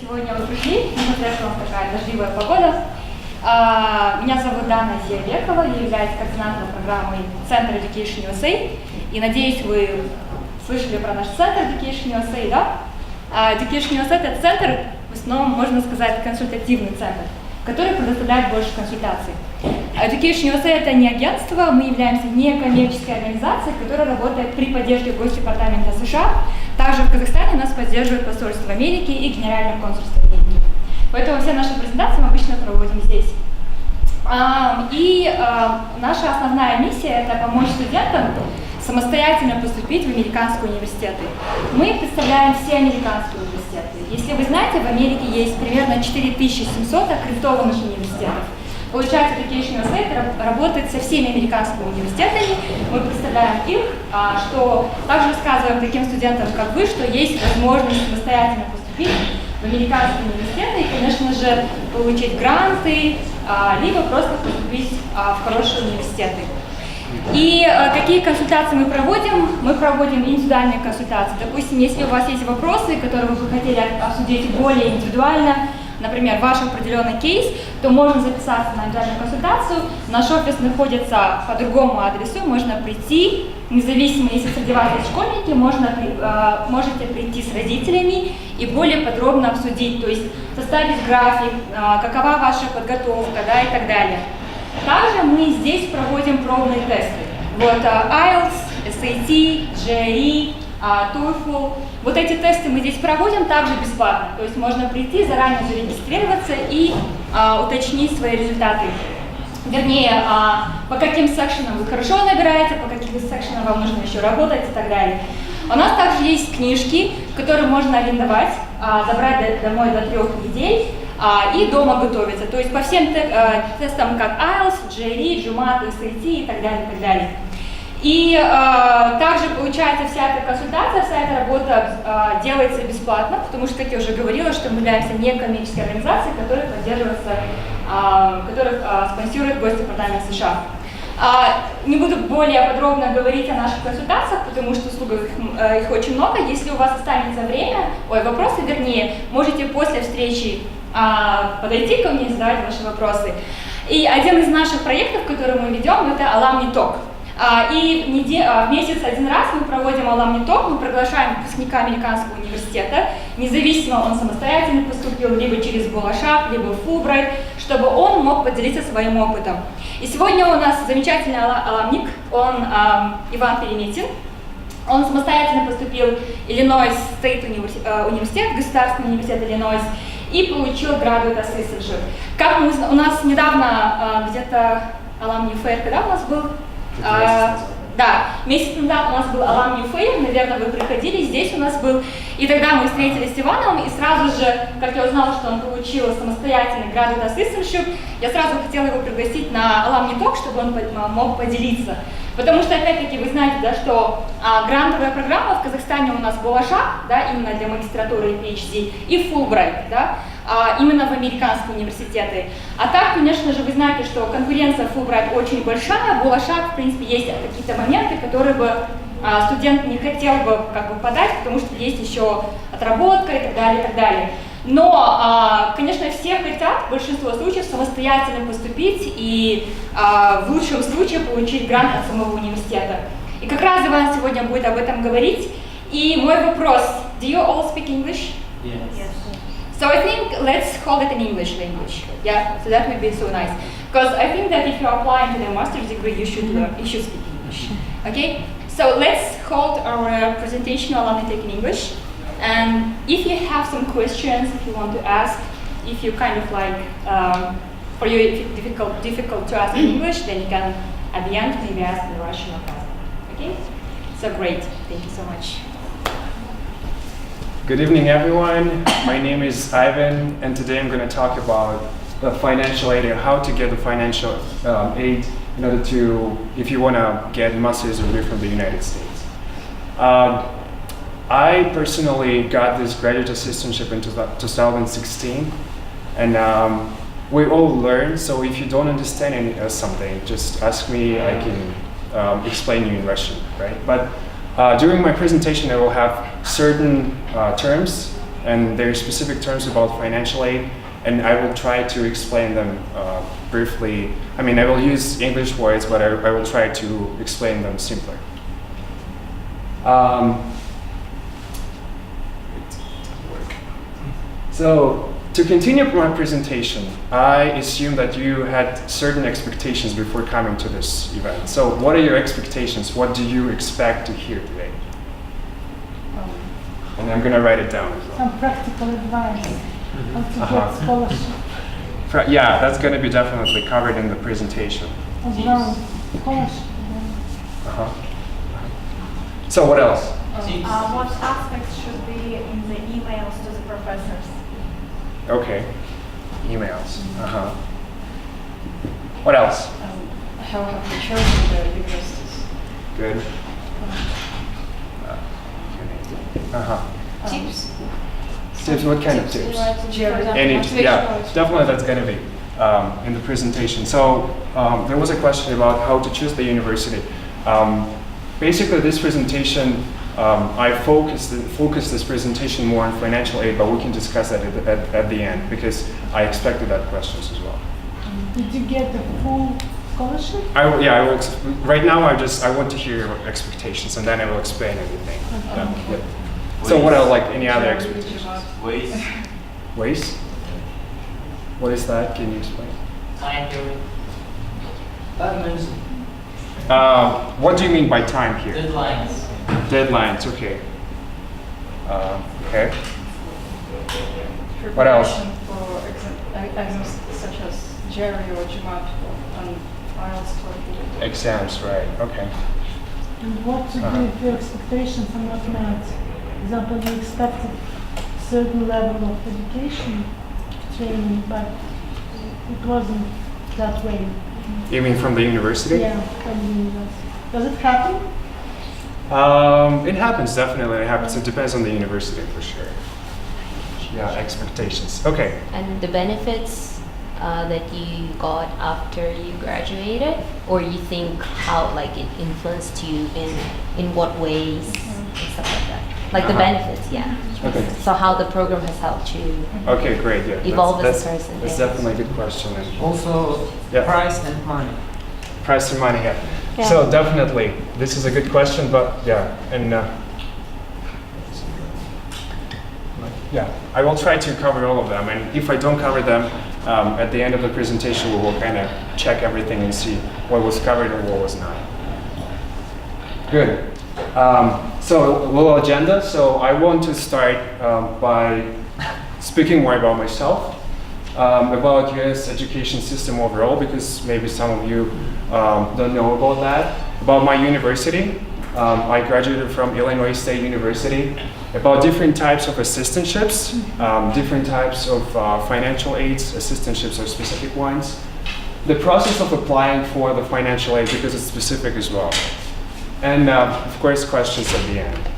сегодня вы пришли, несмотря что у нас такая дождливая погода. Меня зовут Дана Зиябекова, я являюсь координатором программы Центр Education USA. И надеюсь, вы слышали про наш центр Education USA, да? Education USA – это центр, в основном, можно сказать, консультативный центр, который предоставляет больше консультаций. Education USA – это не агентство, мы являемся некоммерческой организацией, которая работает при поддержке Госдепартамента США. Также в Казахстане нас поддерживает посольство Америки и Генеральное консульство Америки. Поэтому все наши презентации мы обычно проводим здесь. Наша основная миссия – это помочь студентам самостоятельно поступить в американские университеты. Мы представляем все американские университеты. Если вы знаете, в Америке есть примерно 4700 аккредитованных университетов. Получается, Education USA работает со всеми американскими университетами, мы представляем их, что также рассказываем таким студентам, как вы, что есть возможность самостоятельно поступить в американские университеты и, конечно же, получить гранты, либо просто поступить в хорошие университеты. И какие консультации мы проводим? Мы проводим индивидуальные консультации. Допустим, если у вас есть вопросы, которые вы хотели обсудить более индивидуально, например, ваш определенный кейс, то можно записаться на индивидуальную консультацию. Наш офис находится по другому адресу, можно прийти, независимо, если среди вас есть школьники, можете прийти с родителями и более подробно обсудить, то есть составить график, какова ваша подготовка, да, и так далее. Также мы здесь проводим пробные тесты. Вот IELTS, SAT, GRE, TOEFL. Вот эти тесты мы здесь проводим также бесплатно. То есть можно прийти, заранее зарегистрироваться и уточнить свои результаты. Вернее, по каким секшенам вы хорошо набираете, по каким секшенам вам нужно еще работать и так далее. У нас также есть книжки, которые можно арендовать, забрать домой до 3 недель и дома готовиться. То есть по всем тестам, как IELTS, GRE, GMAT, SAT и так далее, и так далее. И также получается вся эта консультация, вся эта работа делается бесплатно, потому что, как я уже говорила, что мы являемся некоммерческой организацией, которая поддерживается, которая спонсирует Госдепартамент США. Не буду более подробно говорить о наших консультациях, потому что их очень много. Если у вас останется время, вопросы, вернее, можете после встречи подойти ко мне и задавать ваши вопросы. И один из наших проектов, который мы ведем, это Alumni Talk. И в месяц один раз мы проводим Alumni Talk, мы приглашаем выпускника американского университета, независимо он самостоятельно поступил, либо через Булашак, либо Фулбрайт, чтобы он мог поделиться своим опытом. И сегодня у нас замечательный алумник, он Иван Переметин. Он самостоятельно поступил в Illinois State университет, Государственный университет Illinois, и получил Graduate Assistantship. Как у нас недавно где-то Alumni Fair, когда у нас был? Да, месяц назад у нас был Alumni Fair, наверное, вы приходили, здесь у нас был. И тогда мы встретились с Иваном, и сразу же, как я узнала, что он получил самостоятельный Graduate Assistantship, я сразу хотела его пригласить на Alumni Talk, чтобы он мог поделиться. Потому что, опять-таки, вы знаете, да, что грантовая программа в Казахстане у нас Булашак, да, именно для магистратуры и PhD, и Фулбрайт, да, именно в американские университеты. А так, конечно же, вы знаете, что конкуренция Фулбрайт очень большая, Булашак, в принципе, есть какие-то моменты, которые бы студент не хотел бы подать, потому что есть еще отработка и так далее, и так далее. Но, конечно, все хотят, в большинстве случаев, самостоятельно поступить и в лучшем случае получить грант от самого университета. И как раз Иван сегодня будет об этом говорить. И мой вопрос: Do you all speak English? Yes. So I think let's call it an English language. Yeah, so that would be so nice. Because I think that if you're applying to the master's degree, you should speak English. Okay? So let's hold our presentation Alumni Talk in English. And if you have some questions, if you want to ask, if you kind of like, for you if it's difficult to ask in English, then you can at the end maybe ask in Russian or Kazakh. Okay? So great. Thank you so much. Good evening, everyone. My name is Ivan, and today I'm going to talk about the financial aid and how to get the financial aid in order to, if you want to get a master's degree from the United States. I personally got this graduate assistantship in 2016, and we all learn. So if you don't understand something, just ask me. I can explain you in Russian, right? But during my presentation, I will have certain terms and there are specific terms about financial aid, and I will try to explain them briefly. I mean, I will use English words, but I will try to explain them simpler. So, to continue my presentation, I assume that you had certain expectations before coming to this event. So, what are your expectations? What do you expect to hear today? And I'm going to write it down as well. Some practical advice how to get scholarship. Yeah, that's going to be definitely covered in the presentation. As well, scholarship. So what else? What aspects should be in the emails to the professors? Okay, emails. What else? How have you chosen the universities? Good. Tips. Tips, what kind of tips? Any, yeah, definitely that's going to be in the presentation. So there was a question about how to choose the university. Basically, this presentation, I focused this presentation more on financial aid, but we can discuss that at the end because I expected that questions as well. Did you get the full scholarship? I will. Right now, I want to hear your expectations, and then I will explain everything. Yeah. So what else? Like any other expectations? Ways? What is that? Can you explain? Time period. What do you mean by time here? Deadlines. Deadlines. Okay. Okay. What else? For exams such as GRE or GMAT and IELTS for Exams, right? Okay. And what to do if your expectations are not met? For example, you expected a certain level of education training, but it wasn't that way. You mean from the university? Yeah, from the university. Does it happen? It happens, definitely. It happens. It depends on the university for sure. Yeah, expectations. Okay. And the benefits that you got after you graduated, or you think how like it influenced you in what ways and stuff like that. Like the benefits, yeah. Okay. So how the program has helped you Okay, great. Yeah. evolve that's, as a person. That's yeah. definitely a good question. And Also, Yeah. price and money. price and money, yeah. Yeah. So definitely, this is a good question, but yeah, and yeah, I will try to cover all of them, and if I don't cover them, at the end of the presentation, we will kind of check everything and see what was covered and what was not. Good. So a little agenda. So I want to start by speaking more about myself, about U.S. education system overall, because maybe some of you don't know about that. About my university, I graduated from Illinois State University. About different types of assistantships, different types of financial aids. Assistantships are specific ones. The process of applying for the financial aid, because it's specific as well. And of course, questions at the end.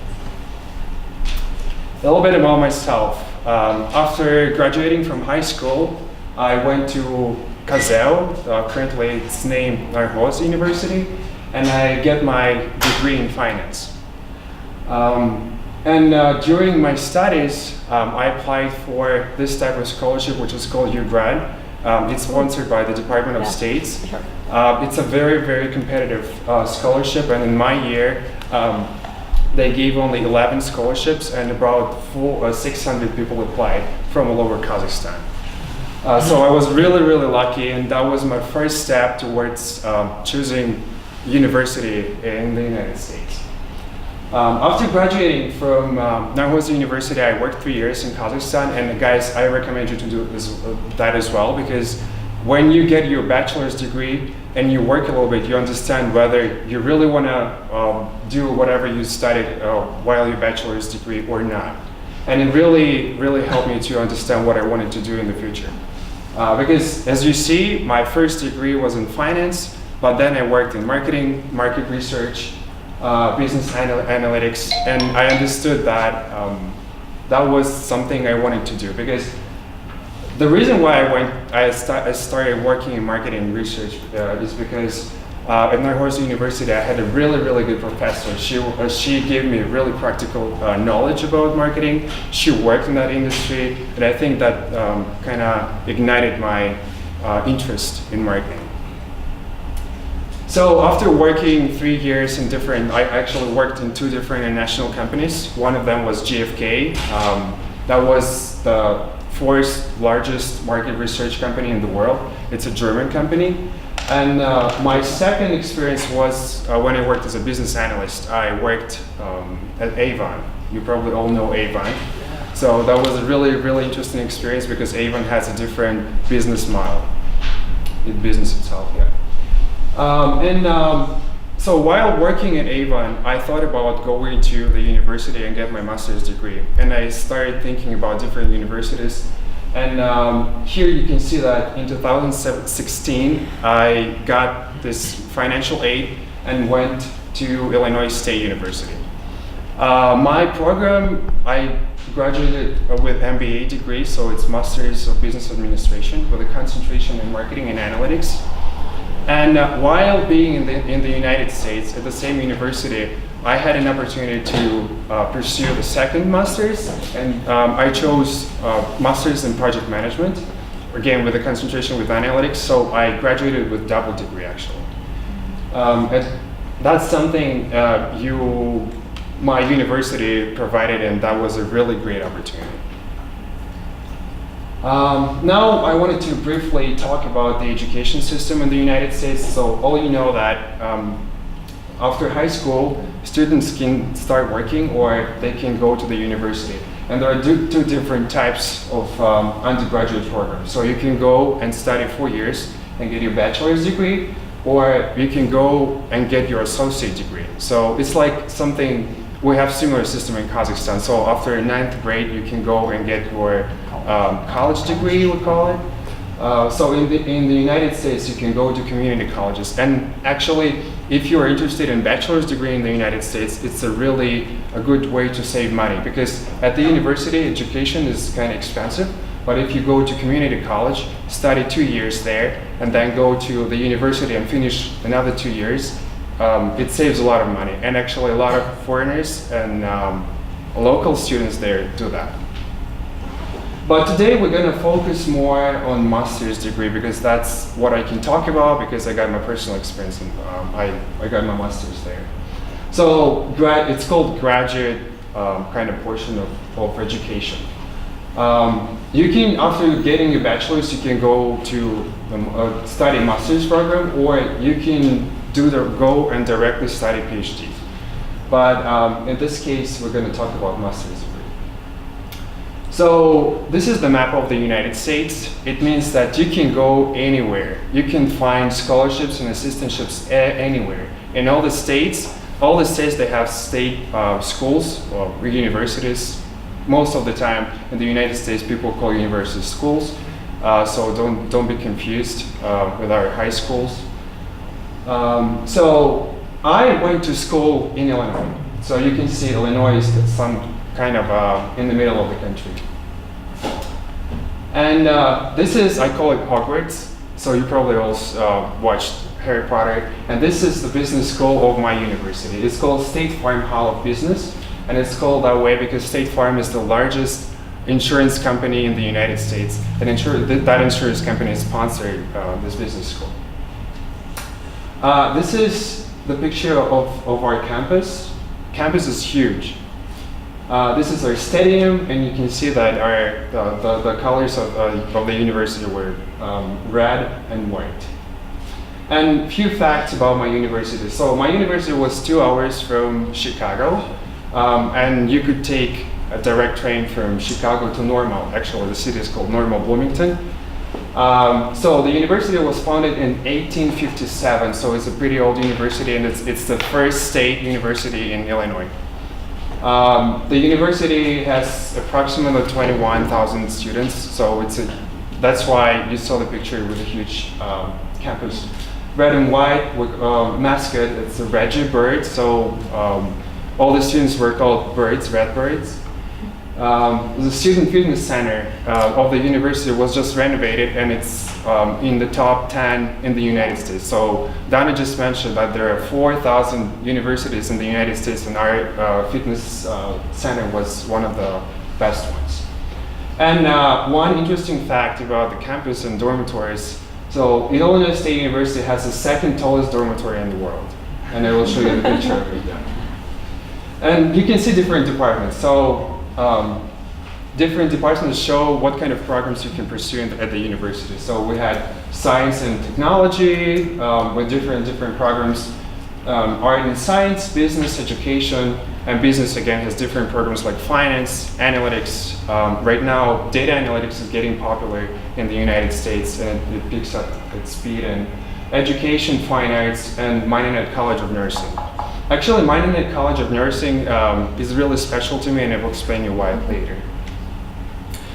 A little bit about myself. After graduating from high school, I went to Kazel, currently it's named Narhoz University, and I get my degree in finance. During my studies, I applied for this type of scholarship, which is called UGrad. It's sponsored by the Department of State. Sure. It's a very, very competitive scholarship, and in my year, they gave only 11 scholarships, and about 600 people applied from all over Kazakhstan. So I was really, really lucky, and that was my first step towards choosing university in the United States. After graduating from Narhoz University, I worked 3 years in Kazakhstan, and guys, I recommend you to do that as well, because when you get your bachelor's degree and you work a little bit, you understand whether you really want to do whatever you studied while your bachelor's degree or not. And it really, really helped me to understand what I wanted to do in the future. Because as you see, my first degree was in finance, but then I worked in marketing, market research, business analytics, and I understood that that was something I wanted to do, because the reason why I started working in marketing research is because at Northwestern University, I had a really good professor. She gave me really practical knowledge about marketing. She worked in that industry, and I think that kind of ignited my interest in marketing. So after working 3 years in I actually worked in 2 different international companies. One of them was GfK. That was the 4th largest market research company in the world. It's a German company. And my second experience was when I worked as a business analyst. I worked at Avon. You probably all know Avon. So that was a really interesting experience because Avon has a different business model. The business itself, yeah. So while working at Avon, I thought about going to the university and get my master's degree. And I started thinking about different universities. And here you can see that in 2016, I got this financial aid and went to Illinois State University. My program, I graduated with MBA degree, so it's Master's of Business Administration with a concentration in marketing and analytics. And while being in the United States at the same university, I had an opportunity to pursue the second master's, and I chose master's in project management, again with a concentration with analytics. So I graduated with double degree actually. And that's something my university provided, and that was a really great opportunity. Now I wanted to briefly talk about the education system in the United States. So all you know that after high school, students can start working or they can go to the university. And there are two different types of undergraduate programs. So you can go and study 4 years and get your bachelor's degree, or you can go and get your associate degree. So it's like something, we have similar system in Kazakhstan. So after 9th grade, you can go and get your college degree, we call it. So in the United States, you can go to community colleges. And actually, if you're interested in bachelor's degree in the United States, it's a good way to save money, because at the university, education is kind of expensive. But if you go to community college, study 2 years there, and then go to the university and finish another 2 years, it saves a lot of money. And actually, a lot of foreigners and local students there do that. But today we're going to focus more on master's degree, because that's what I can talk about, because I got my personal experience and I got my master's there. So it's called graduate kind of portion of education. You can, after getting your bachelor's, you can go to study master's program, or you can go and directly study PhD. But in this case, we're going to talk about master's degree. So this is the map of the United States. It means that you can go anywhere. You can find scholarships and assistantships anywhere. In all the states, they have state schools or universities. Most of the time in the United States, people call universities schools. So don't be confused with our high schools. So I went to school in Illinois. So you can see Illinois is some kind of in the middle of the country. And this is, I call it Hogwarts. So you probably all watched Harry Potter. And this is the business school of my university. It's called State Farm Hall of Business. And it's called that way because State Farm is the largest insurance company in the United States. And that insurance company sponsored this business school. This is the picture of our campus. Campus is huge. This is our stadium, and you can see that the colors of the university were red and white. And few facts about my university. So my university was 2 hours from Chicago, and you could take a direct train from Chicago to Normal. Actually, the city is called Normal, Bloomington. So the university was founded in 1857, so it's a pretty old university, and it's the first state university in Illinois. The university has approximately 21,000 students, so that's why you saw the picture with a huge campus. Red and white with mascot, it's a Reggie bird, so all the students were called birds, red birds. the Student Fitness Center of the university was just renovated, and it's in the top 10 in the United States. So Dana just mentioned that there are 4,000 universities in the United States, and our fitness center was one of the best ones. And one interesting fact about the campus and dormitories, so Illinois State University has the second tallest dormitory in the world. And I will show you the picture of it. And you can see different departments. So different departments show what kind of programs you can pursue at the university. So we had science and technology with different programs, art and science, business, education, and business again has different programs like finance, analytics. Right now, data analytics is getting popular in the United States, and it picks up its speed. And education, fine arts, and Minenet College of Nursing. Actually, Minenet College of Nursing is really special to me, and I will explain you why later.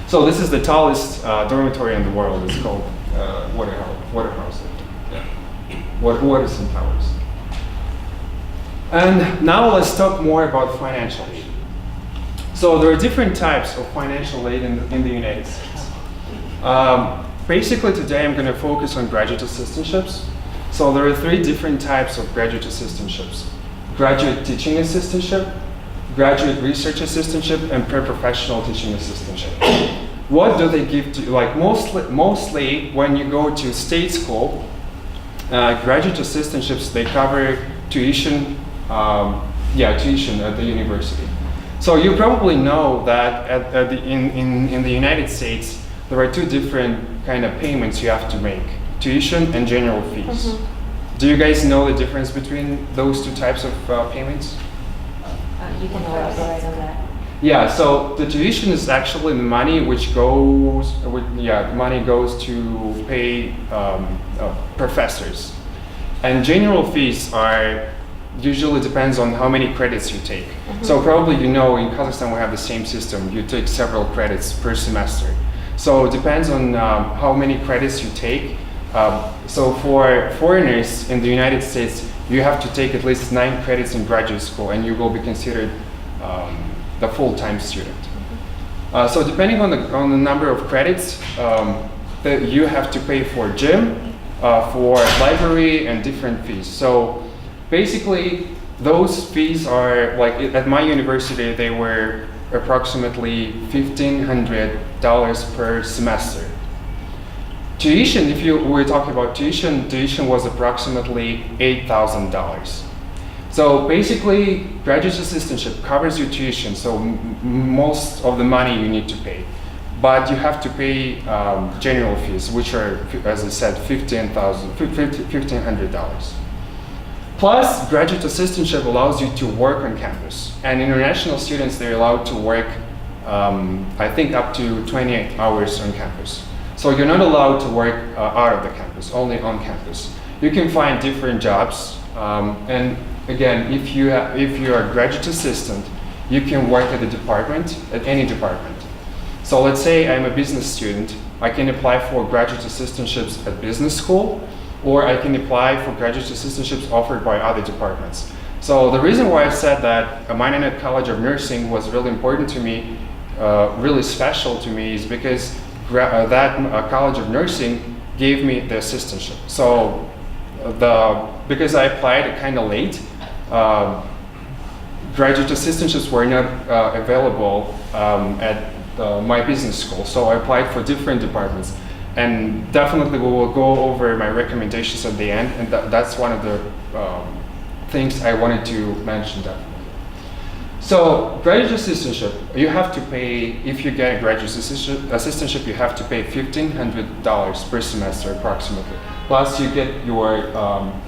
So this is the tallest dormitory in the world. It's called Waterhouse. Waterson Towers. And now let's talk more about financial aid. So there are different types of financial aid in the United States. Basically today I'm going to focus on graduate assistantships. So there are 3 different types of graduate assistantships. Graduate teaching assistantship, graduate research assistantship, and pre-professional teaching assistantship. What do they give to you? Like mostly when you go to state school, graduate assistantships, they cover tuition, tuition at the university. So you probably know that in the United States, there are 2 different kind of payments you have to make, tuition and general fees. Do you guys know the difference between those 2 types of payments? You can elaborate on that. Yeah, so the tuition is actually the money which goes, money goes to pay professors. And general fees are usually depends on how many credits you take. So probably you know in Kazakhstan we have the same system. You take several credits per semester. So it depends on how many credits you take. So for foreigners in the United States, you have to take at least 9 credits in graduate school, and you will be considered the full-time student. So depending on the number of credits, you have to pay for gym, for library, and different fees. So basically, those fees are like at my university, they were approximately $1,500 per semester. Tuition, if we're talking about tuition was approximately $8,000. So basically, graduate assistantship covers your tuition, so most of the money you need to pay. But you have to pay general fees, which are, as I said, $1,500. Plus, graduate assistantship allows you to work on campus. And international students, they're allowed to work, I think, up to 28 hours on campus. So you're not allowed to work out of the campus, only on campus. You can find different jobs. And again, if you are a graduate assistant, you can work at a department, at any department. So let's say I'm a business student. I can apply for graduate assistantships at business school, or I can apply for graduate assistantships offered by other departments. So the reason why I said that Minenet College of Nursing was really important to me, really special to me, is because that College of Nursing gave me the assistantship. So because I applied kind of late, graduate assistantships were not available at my business school. So I applied for different departments. And definitely we will go over my recommendations at the end, and that's one of the things I wanted to mention definitely. So graduate assistantship, you have to pay, if you get a graduate assistantship, you have to pay $1,500 per semester approximately. Plus you get your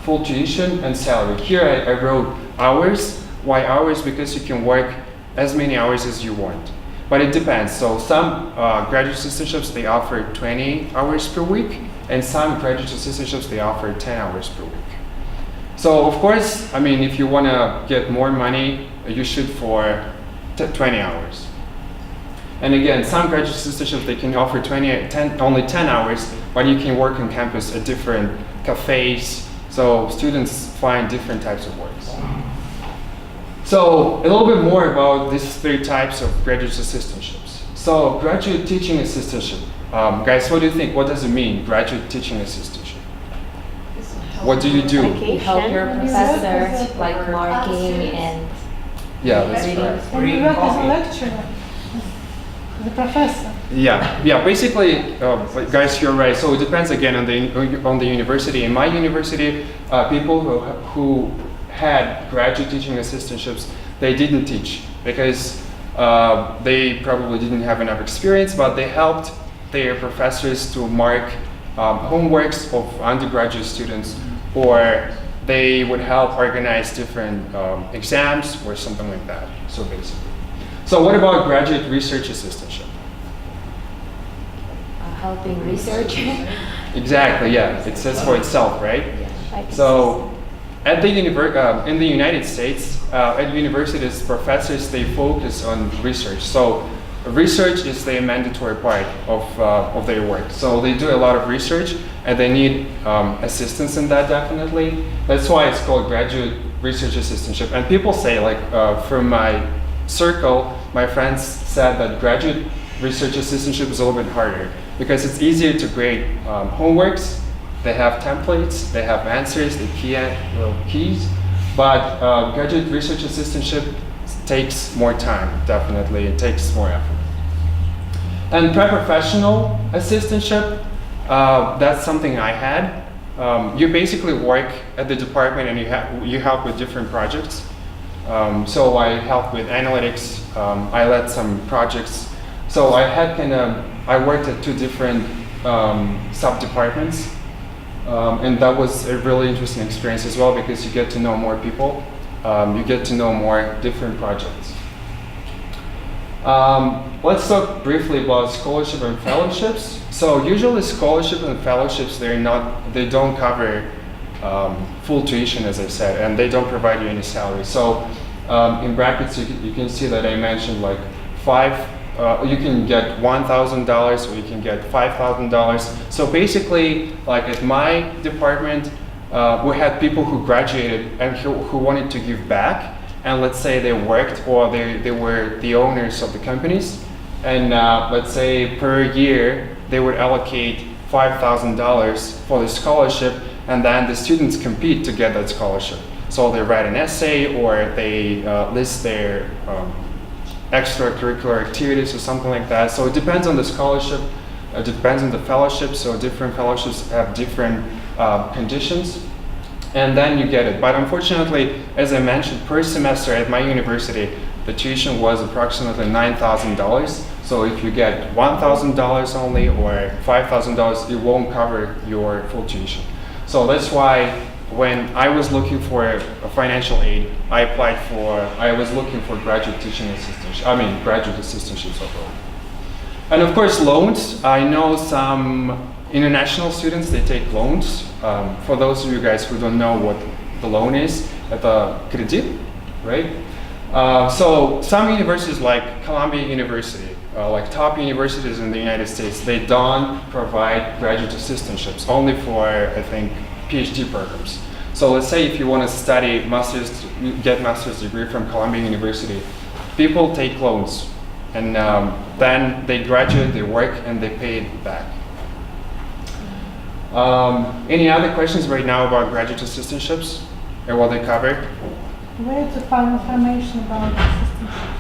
full tuition and salary. Here I wrote hours. Why hours? Because you can work as many hours as you want. But it depends. So some graduate assistantships, they offer 20 hours per week, and some graduate assistantships, they offer 10 hours per week. So of course, I mean, if you want to get more money, you shoot for 20 hours. And again, some graduate assistantships, they can offer only 10 hours, but you can work on campus at different cafes. So students find different types of works. So a little bit more about these 3 types of graduate assistantships. So graduate teaching assistantship. Guys, what do you think? What does it mean, graduate teaching assistantship? What do you do? You help your professor, like marking and Yeah, that's reading. right. And you work as a lecturer, the professor. Yeah. Basically, guys, you're right. So it depends again on the university. In my university, people who had graduate teaching assistantships, they didn't teach because they probably didn't have enough experience, but they helped their professors to mark homeworks of undergraduate students, or they would help organize different exams or something like that. So basically. So what about graduate research assistantship? Helping research. Exactly, yeah. It says for itself, right? Like So at the in the United States, at universities, professors, they focus on research. So research is the mandatory part of their work. So they do a lot of research and they need assistance in that, definitely. That's why it's called graduate research assistantship. And people say, like from my circle, my friends said that graduate research assistantship is a little bit harder because it's easier to grade homeworks. They have templates, they have answers, they keys, but graduate research assistantship takes more time, definitely. It takes more effort. And pre-professional assistantship, that's something I had. You basically work at the department and you help with different projects. So I helped with analytics, I led some projects. So I worked at 2 different sub-departments. And that was a really interesting experience as well because you get to know more people. You get to know more different projects. Let's talk briefly about scholarship and fellowships. So usually scholarship and fellowships, they don't cover full tuition, as I said, and they don't provide you any salary. So in brackets, you can see that I mentioned like you can get $1,000 or you can get $5,000. So basically, like at my department, we had people who graduated and who wanted to give back. And let's say they worked or they were the owners of the companies. And let's say per year, they would allocate $5,000 for the scholarship, and then the students compete to get that scholarship. So they write an essay or they list their extracurricular activities or something like that. So it depends on the scholarship, it depends on the fellowship. So different fellowships have different conditions, and then you get it. But unfortunately, as I mentioned, per semester at my university, the tuition was approximately $9,000. So if you get $1,000 only or $5,000, it won't cover your full tuition. So that's why when I was looking for a financial aid, I was looking for graduate teaching assistantship, graduate assistantships overall. And of course, loans. I know some international students, they take loans. For those of you guys who don't know what the loan is, the credit, right? So some universities like Columbia University, like top universities in the United States, they don't provide graduate assistantships, only for, I think, PhD programs. So let's say if you want to study get master's degree from Columbia University, people take loans, and then they graduate, they work, and they pay it back. Any other questions right now about graduate assistantships and what they cover? Where to find information about assistantships?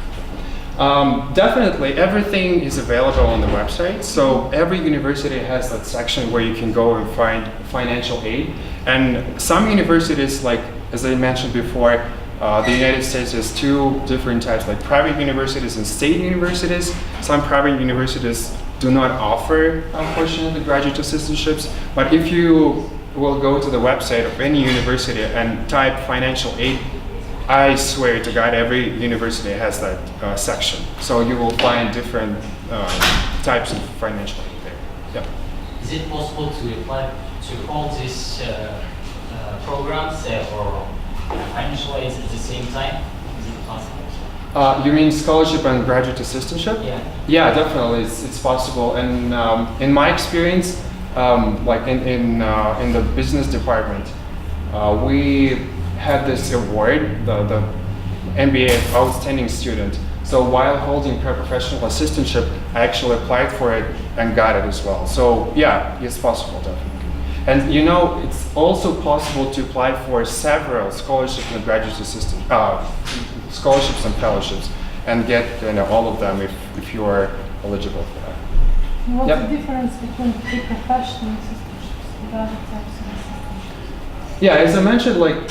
Definitely, everything is available on the website. So every university has that section where you can go and find financial aid. And some universities, like as I mentioned before, the United States has 2 different types, like private universities and state universities. Some private universities do not offer, unfortunately, graduate assistantships. But if you will go to the website of any university and type financial aid, I swear to God, every university has that section. So you will find different types of financial aid there. Yeah. Is it possible to apply to all these programs or financial aids at the same time? Is it possible? You mean scholarship and graduate assistantship? Yeah. Yeah, definitely, it's possible. And in my experience, like in the business department, we had this award, the MBA outstanding student. So while holding paraprofessional assistantship, I actually applied for it and got it as well. So yeah, it's possible definitely. And you know, it's also possible to apply for several scholarships and graduate assistant scholarships and fellowships, and get all of them if you are eligible for that. What's Yep. the difference between pre-professional assistantships and other types of assistantships? Yeah, as I mentioned, like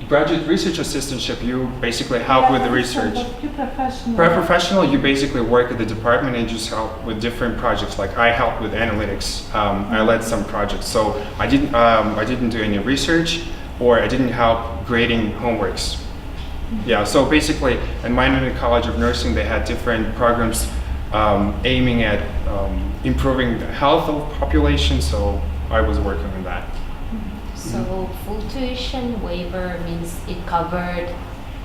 graduate research assistantship, you basically help with the research. Pre-professional. Paraprofessional, you basically work at the department and just help with different projects. Like I helped with analytics. I led some projects, so I didn't do any research, or I didn't help grading homeworks. Yeah, so basically, in Miami College of Nursing, they had different programs aiming at improving the health of population. So I was working on that. So full tuition waiver means it covered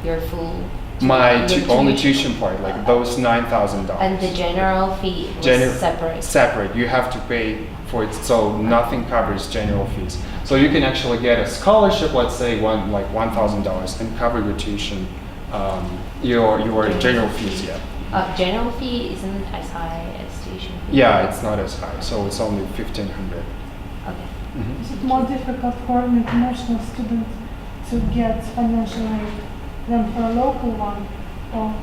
your full. My your only tuition part, like those $9,000. And the general fee was separate. Separate. You have to pay for it, so nothing covers general fees. So you can actually get a scholarship, let's say $1,000, and cover your tuition, your general fees. Yeah. General fee isn't as high as tuition fee. Yeah, it's not as high, so it's only $1,500. Okay. Is it more difficult for an international student to get financial aid than for a local one? Or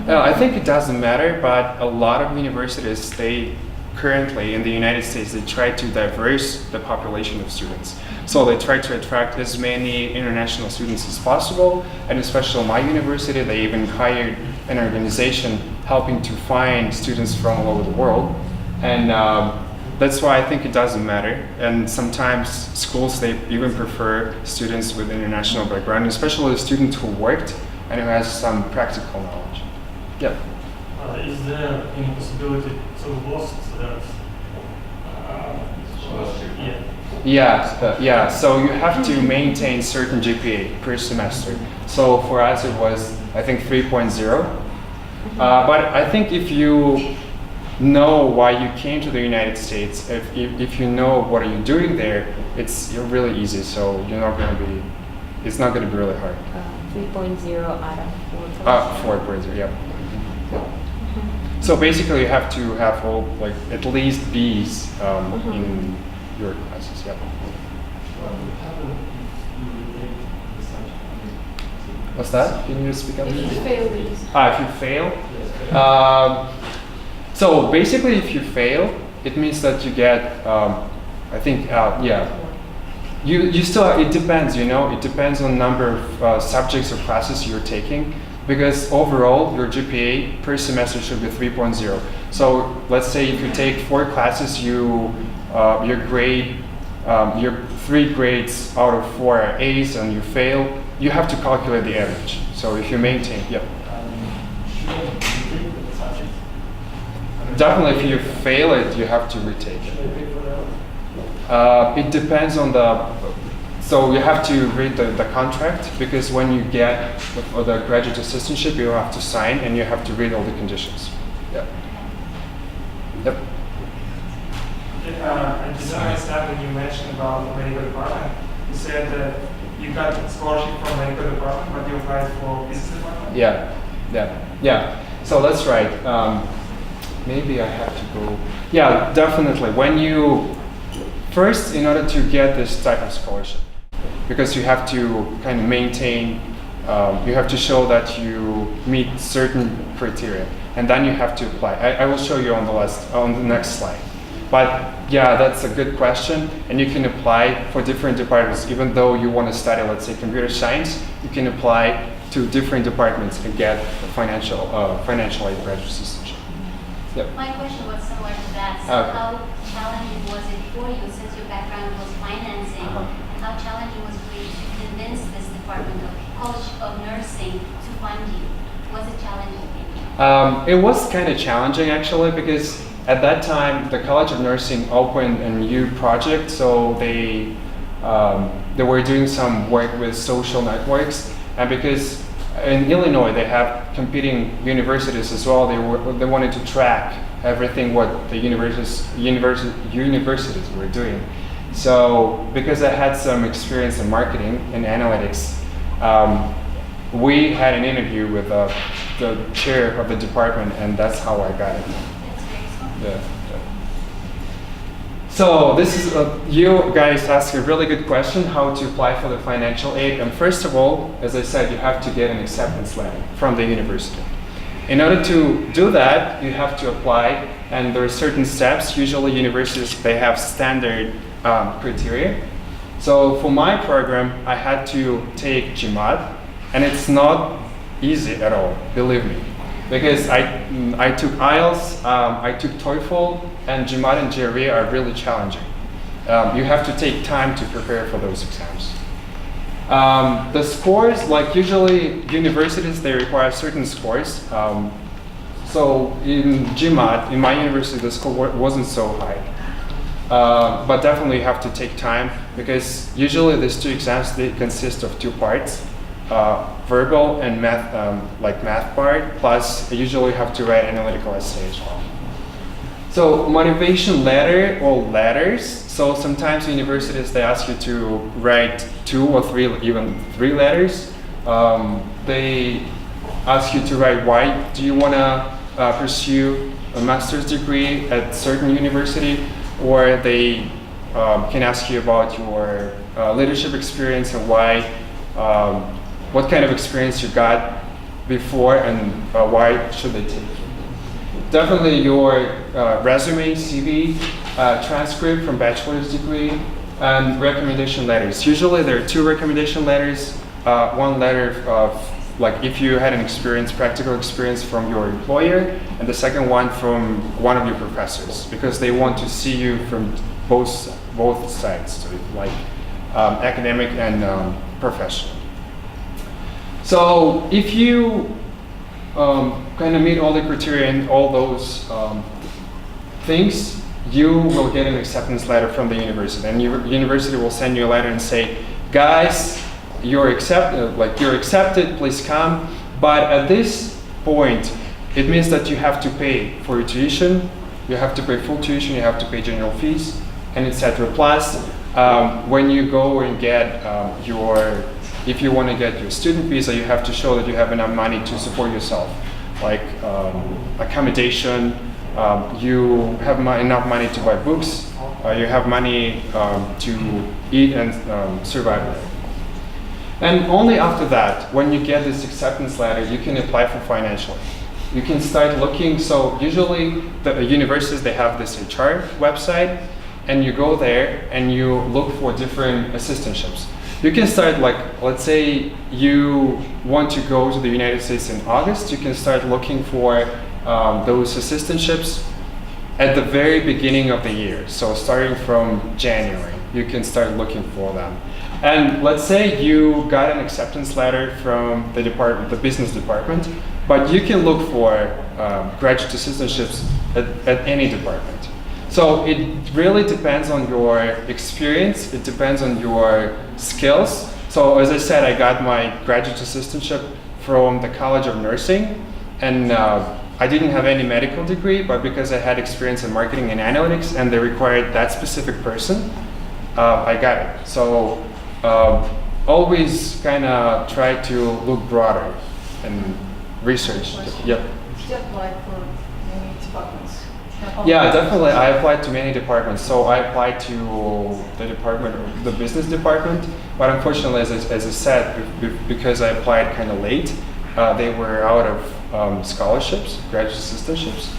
I think it doesn't matter, but a lot of universities, they currently in the United States, they try to diverse the population of students. So they try to attract as many international students as possible, and especially my university, they even hired an organization helping to find students from all over the world. And that's why I think it doesn't matter. And sometimes schools, they even prefer students with international background, especially a student who worked and who has some practical knowledge. Yeah. Is there any possibility to lost that? Yeah, so you have to maintain certain GPA per semester. So for us it was, I think, 3.0. But I think if you know why you came to the United States, if you know what are you doing there, you're really easy. So you're not going to be, it's not going to be really hard. 3.0 out of 4.0. 4.0, yeah. So basically, you have to have all at least B's in your classes. Yeah. What's that? Can you speak up? If you fail these. If you fail. So basically, if you fail, it means that you get. I think. You still. It depends. It depends on the number of subjects or classes you're taking. Because overall, your GPA per semester should be 3.0. So let's say if you take 4 classes, your grade, your 3 grades out of 4 are A's and you fail, you have to calculate the average. So if you maintain, yeah. Definitely, if you fail it, you have to retake it. It depends on so you have to read the contract, because when you get the graduate assistantship, you have to sign and you have to read all the conditions. Yeah. Yep. I didn't understand when you mentioned about medical department. You said that you got a scholarship from medical department, but you applied for business department? Yeah. So that's right. Maybe I have to go. Yeah, definitely. When you first, in order to get this type of scholarship, because you have to kind of maintain, you have to show that you meet certain criteria, and then you have to apply. I will show you on the next slide. But yeah, that's a good question, and you can apply for different departments. Even though you want to study, let's say, computer science, you can apply to different departments and get a financial aid graduate assistantship. Yep. My question was similar to that. So how challenging was it for you, since your background was financing? How challenging was it for you to convince this department of College of Nursing to fund you? Was it challenging for you? It was kind of challenging actually, because at that time the College of Nursing opened a new project, so they were doing some work with social networks, and because in Illinois they have competing universities as well, they wanted to track everything what the universities were doing. So because I had some experience in marketing and analytics, we had an interview with the chair of the department, and that's how I got it. Yeah. So this is you guys asked a really good question, how to apply for the financial aid. And first of all, as I said, you have to get an acceptance letter from the university. In order to do that, you have to apply, and there are certain steps. Usually universities, they have standard criteria. So for my program, I had to take GMAT, and it's not easy at all, believe me. Because I took IELTS, I took TOEFL, and GMAT and GRE are really challenging. You have to take time to prepare for those exams. The scores, like usually universities, they require certain scores. So in GMAT, in my university, the score wasn't so high. But definitely you have to take time, because usually these two exams, they consist of 2 parts. Verbal and math, like math part, plus you usually have to write analytical essay as well. So motivation letter or letters. So sometimes universities, they ask you to write 2 or 3, even 3 letters. They ask you to write why do you want to pursue a master's degree at certain university, or they can ask you about your leadership experience and why. What kind of experience you got before, and why should they take you? Definitely your resume, CV, transcript from bachelor's degree, and recommendation letters. Usually there are 2 recommendation letters. One letter of, like, if you had an experience, practical experience from your employer, and the second one from one of your professors, because they want to see you from both sides, so like academic and professional. So if you kind of meet all the criteria and all those things, you will get an acceptance letter from the university, and your university will send you a letter and say, guys, you're accepted, please come. But at this point, it means that you have to pay for your tuition, you have to pay full tuition, you have to pay general fees, and etc. Plus, when you go and get if you want to get your student visa, you have to show that you have enough money to support yourself, like accommodation, you have enough money to buy books, you have money to eat and survive. And only after that, when you get this acceptance letter, you can apply for financial aid. You can start looking. So usually the universities, they have this HR website, and you go there and you look for different assistantships. You can start, like, let's say you want to go to the United States in August, you can start looking for those assistantships at the very beginning of the year. So starting from January, you can start looking for them. And let's say you got an acceptance letter from the department, the business department, but you can look for graduate assistantships at any department. So it really depends on your experience, it depends on your skills. So as I said, I got my graduate assistantship from the College of Nursing, and I didn't have any medical degree, but because I had experience in marketing and analytics and they required that specific person, I got it. So always kind of try to look broader and research. Yep. Did you apply for many departments? Yeah, definitely. I applied to many departments. So I applied to the department, the business department, but unfortunately, as I said, because I applied kind of late, they were out of scholarships, graduate assistantships.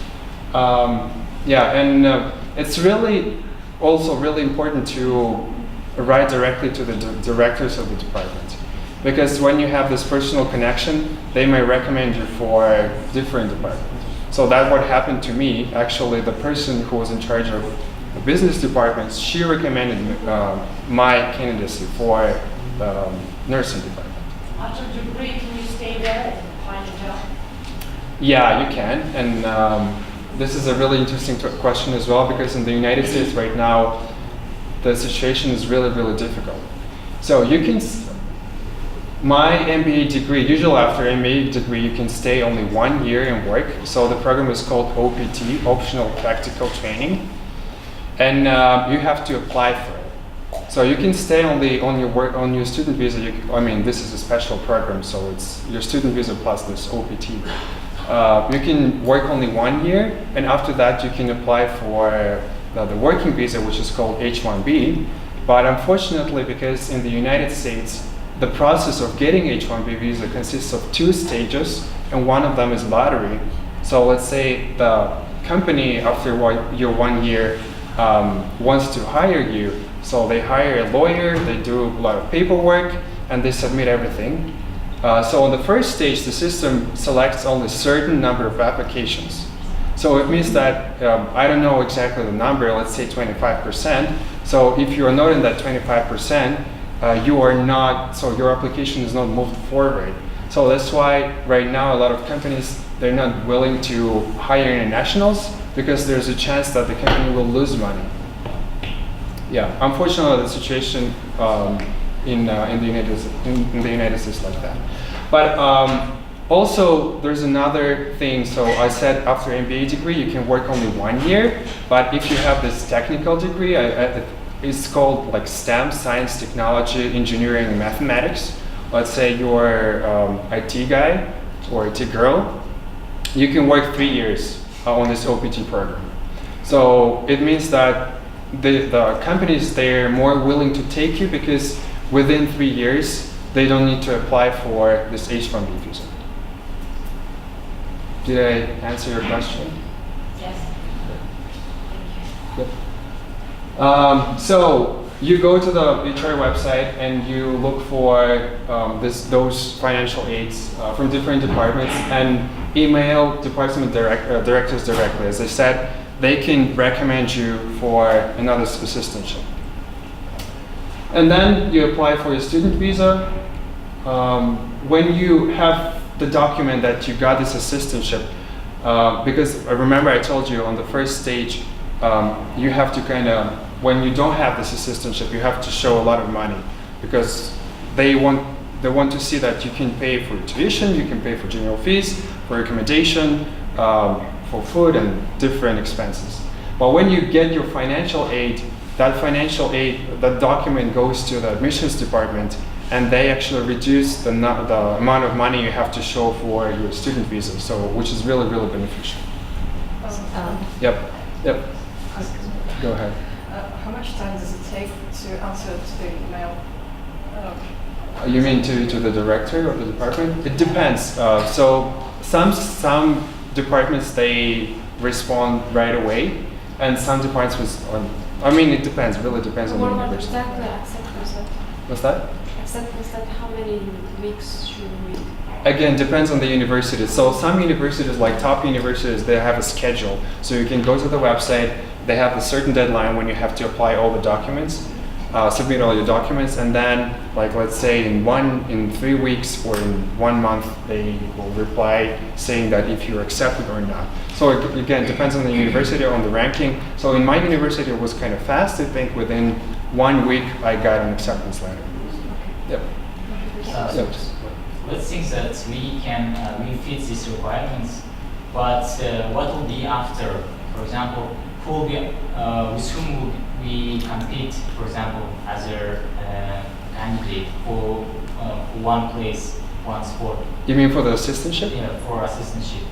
It's really also really important to write directly to the directors of the department, because when you have this personal connection, they may recommend you for different departments. So that's what happened to me. Actually, the person who was in charge of the business departments, she recommended my candidacy for the nursing department. After degree, can you stay there and find a job? Yeah, you can. And this is a really interesting question as well, because in the United States right now, the situation is really, really difficult. So you can, my MBA degree, usually after MBA degree, you can stay only 1 year and work. So the program is called OPT, Optional Practical Training. And you have to apply for it. So you can stay on your student visa. I mean, this is a special program, so it's your student visa plus this OPT. You can work only 1 year, and after that you can apply for the working visa, which is called H-1B. But unfortunately, because in the United States, the process of getting H-1B visa consists of 2 stages, and one of them is lottery. So let's say the company, after your 1 year, wants to hire you. So they hire a lawyer, they do a lot of paperwork, and they submit everything. So on the first stage, the system selects only a certain number of applications. So it means that, I don't know exactly the number, let's say 25%. So if you are not in that 25%, you are not, so your application is not moved forward. So that's why right now a lot of companies, they're not willing to hire internationals because there's a chance that the company will lose money. Yeah, unfortunately the situation in the United States like that. But also there's another thing. So I said after MBA degree you can work only 1 year, but if you have this technical degree, it's called like STEM, science, technology, engineering, and mathematics. Let's say you're IT guy or IT girl, you can work 3 years on this OPT program. So it means that the companies, they're more willing to take you because within 3 years, they don't need to apply for this H-1B visa. Did I answer your question? Yes. Yep. So you go to the HR website and you look for those financial aids from different departments and email department directors directly. As I said, they can recommend you for another assistantship. And then you apply for your student visa. When you have the document that you got this assistantship, because remember I told you on the first stage, you have to when you don't have this assistantship, you have to show a lot of money because they want to see that you can pay for tuition, you can pay for general fees, for accommodation, for food and different expenses. But when you get your financial aid, that document goes to the admissions department and they actually reduce the amount of money you have to show for your student visa, so which is really, really beneficial. Yep. Go ahead. How much time does it take to answer to the email? You mean to the director of the department? It depends. So some departments, they respond right away, and some departments respond. I mean, it depends. Really depends on the university. What's that? Acceptance, that how many weeks should we? Again, depends on the university. So some universities, like top universities, they have a schedule. So you can go to the website. They have a certain deadline when you have to apply all the documents, submit all your documents, and then, like let's say in 3 weeks or in 1 month, they will reply saying that if you're accepted or not. So again, depends on the university, on the ranking. So in my university, it was kind of fast. I think within 1 week, I got an acceptance letter. Yep. Let's think that we can fit these requirements, but what will be after? For example, with whom would we compete, for example, as a candidate for one place, one sport? You mean for the assistantship? Yeah, for assistantship.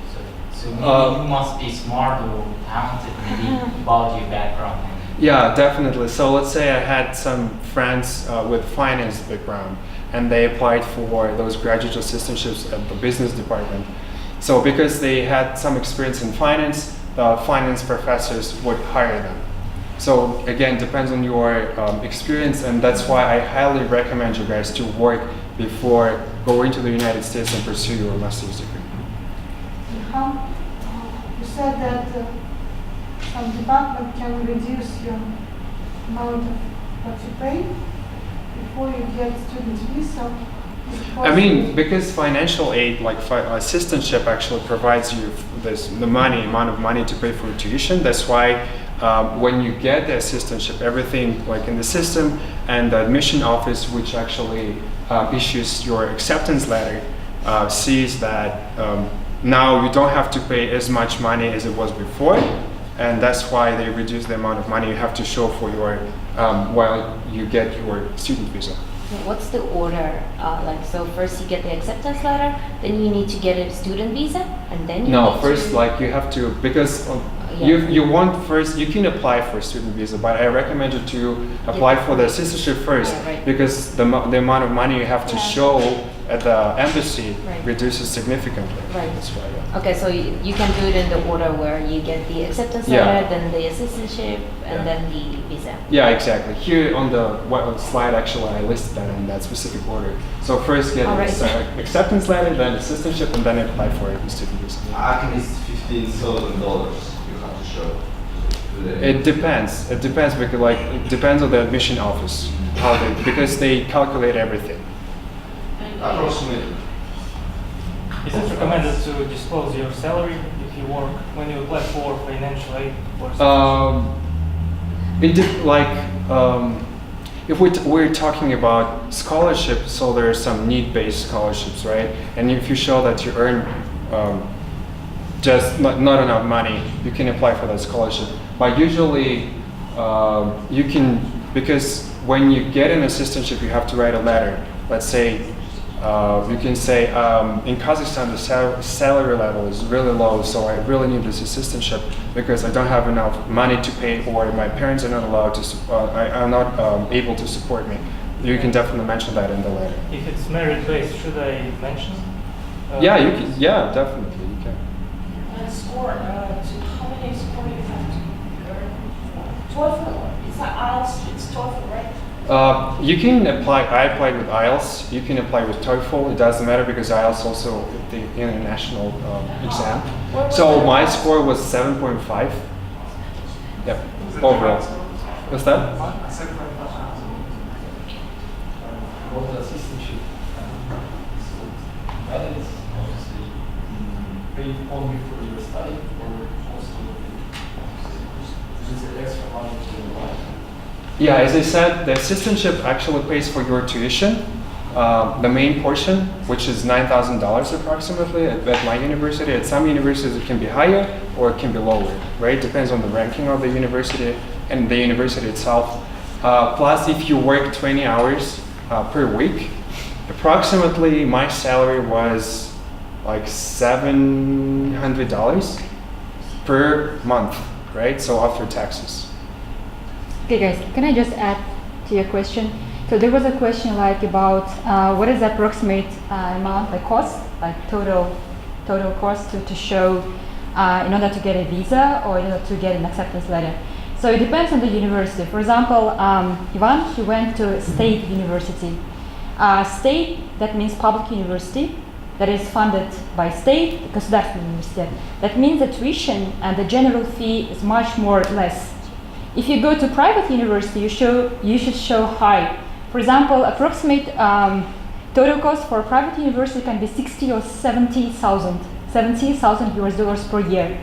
So maybe you must be smart or talented, maybe about your background. Yeah, definitely. So let's say I had some friends with finance background, and they applied for those graduate assistantships at the business department. So because they had some experience in finance, the finance professors would hire them. So again, depends on your experience, and that's why I highly recommend you guys to work before going to the United States and pursue your master's degree. You said that some department can reduce your amount of what you pay before you get student visa. I mean, because financial aid, like assistantship, actually provides you the amount of money to pay for tuition. That's why when you get the assistantship, everything like in the system and the admission office, which actually issues your acceptance letter, sees that now you don't have to pay as much money as it was before, and that's why they reduce the amount of money you have to show for your while you get your student visa. What's the order? Like, so first you get the acceptance letter, then you need to get a student visa, and then you No, need first to... like you have to, because Yeah. you want first, you can apply for student visa, but I recommend you to apply for the citizenship first, Yeah, right. because the amount of money you have to show at the embassy Right. reduces significantly. Right. That's why. Yeah. Okay, so you can do it in the order where you get the acceptance Yeah. letter, then the citizenship, and Yeah. then the visa. Yeah, exactly. Here on the slide, actually, I listed that in that specific order. So first get Alright. acceptance letter, then the citizenship, and then apply for the student visa. At least $15,000 you have to show. To the It depends. It depends because it depends on the admission office how because they calculate everything. approximately. Is it recommended to disclose your salary if you work when you apply for financial aid or something? If we're talking about scholarships, so there are some need-based scholarships, right? And if you show that you earn just not enough money, you can apply for that scholarship. But usually, you can, because when you get an assistantship, you have to write a letter. Let's say, you can say, in Kazakhstan, the salary level is really low, so I really need this assistantship because I don't have enough money to pay, or my parents are not allowed to, are not able to support me. You can definitely mention that in the letter. If it's merit-based, should I mention? Yeah, you can. Yeah, definitely you can. And score, how many score you have to earn? TOEFL, it's not IELTS, it's TOEFL, right? You can apply. I applied with IELTS. You can apply with TOEFL. It doesn't matter because IELTS also the international exam. So my score was 7.5. Yep, overall. What's that? What assistantship benefits obviously paid only for your study, or also is it extra money to your life? Yeah, as I said, the assistantship actually pays for your tuition. The main portion, which is $9,000 approximately at my university. At some universities it can be higher or it can be lower, right? Depends on the ranking of the university and the university itself. Plus, if you work 20 hours per week, approximately my salary was like $700 per month, right? So after taxes. Okay guys, can I just add to your question? So there was a question like about what is the approximate amount, like cost, like total cost to show in order to get a visa or in order to get an acceptance letter. So it depends on the university. For example, Ivan, he went to State University. State, that means public university that is funded by state, государственный университет. That means the tuition and the general fee is much more less. If you go to private university, you should show high. For example, approximate total cost for a private university can be 60 or 70,000 US dollars per year.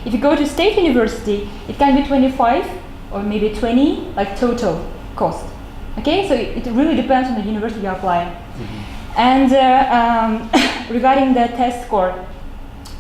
If you go to state university, it can be 25 or maybe 20, like total cost. Okay, so it really depends on the university you're applying. And regarding the test score,